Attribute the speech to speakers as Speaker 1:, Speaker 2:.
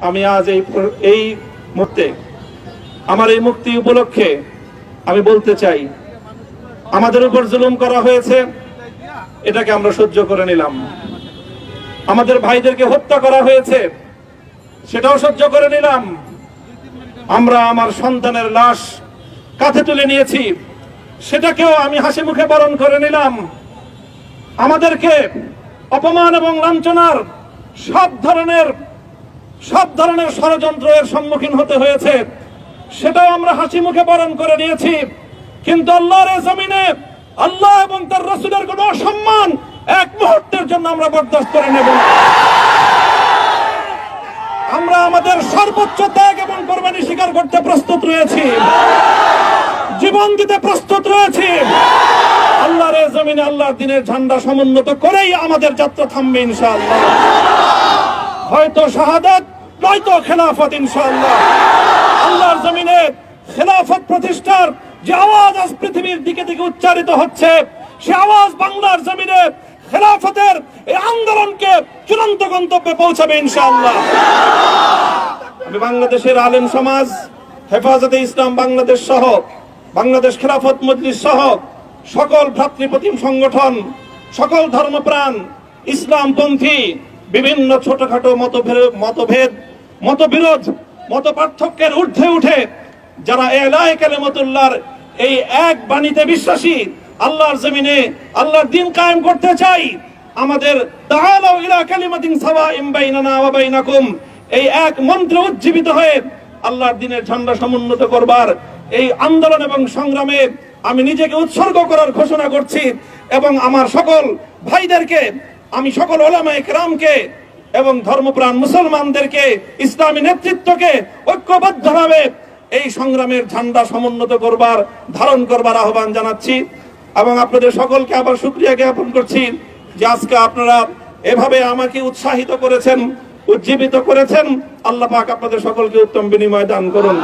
Speaker 1: আমি আজ এই মুহূর্তে আমার এই মুক্তি উপলক্ষে আমি বলতে চাই, আমাদের উপর জুলুম করা হয়েছে, এটাকে আমরা সহ্য করে নিলাম। আমাদের ভাইদেরকে হত্যা করা হয়েছে, সেটাও সহ্য করে নিলাম। আমরা আমার সন্তানের লাশ কাঁধে তুলে নিয়েছি, সেটাকেও আমি হাসি মুখে বরণ করে নিলাম। আমাদেরকে অপমান এবং লাঞ্ছনার সব ধরনের ষড়যন্ত্রের সম্মুখীন হতে হয়েছে, সেটাও আমরা হাসি মুখে বরণ করে নিয়েছি। কিন্তু আল্লাহর জমিনে আল্লাহ এবং তার রাসূলের কোনো অসম্মান এক মুহূর্তের জন্য আমরা বরদাস্ত করে নেব না। আমরা আমাদের সর্বোচ্চ ত্যাগ এবং কোরবানি স্বীকার করতে প্রস্তুত রয়েছি, জীবন দিতে প্রস্তুত রয়েছি। আল্লাহর জমিনে আল্লাহর দ্বীনের ঝান্ডা সমুন্নত করেই আমাদের যাত্রা থামবে ইনশাআল্লাহ। হয়তো শাহাদাত, নয়তো খেলাফত ইনশাআল্লাহ। আল্লাহর জমিনে খেলাফত প্রতিষ্ঠার যে আওয়াজ আজ পৃথিবীর দিকে দিকে উচ্চারিত হচ্ছে, সে আওয়াজ বাংলার জমিনে খেলাফতের এই আন্দোলনকে চূড়ান্ত গন্তব্যে পৌঁছাবে ইনশাআল্লাহ। আমি বাংলাদেশের আলেম সমাজ, হেফাজতে ইসলাম বাংলাদেশ সহ বাংলাদেশ খেলাফত মজলিস সহ সকল ভ্রাতৃপ্রতিম সংগঠন, সকল ধর্মপ্রাণ, ইসলামপন্থী বিভিন্ন ছোটখাটো মতভেদ, মতবিরোধ, মত পার্থক্যের ঊর্ধ্বে উঠে যারা এলায়ে কালিমাতুল্লাহর এই এক বাণীতে বিশ্বাসী, আল্লাহর জমিনে আল্লাহর দ্বীন কায়েম করতে চাই, আমাদের তাআলাউ ইলা কালিমাতিন সাওয়াইন বাইনানা ওয়া বাইনাকুম এই এক মন্ত্রে উজ্জীবিত হয়ে আল্লাহর দ্বীনের ঝান্ডা সমুন্নত করবার এই আন্দোলন এবং সংগ্রামে আমি নিজেকে উৎসর্গ করার ঘোষণা করছি। এবং আমার সকল ভাইদেরকে, আমি সকল উলামায়ে কেরামকে এবং ধর্মপ্রাণ মুসলমানদেরকে, ইসলামী নেতৃত্বকে ঐক্যবদ্ধভাবে এই সংগ্রামের ঝান্ডা সমুন্নত করবার, ধারণ করবার আহ্বান জানাচ্ছি। এবং আপনাদের সকলকে আবার শুকরিয়া জ্ঞাপন করছি যে আজকে আপনারা এভাবে আমাকে উৎসাহিত করেছেন, উজ্জীবিত করেছেন। আল্লাহ পাক আপনাদের সকলকে উত্তম বিনিময় দান করুন।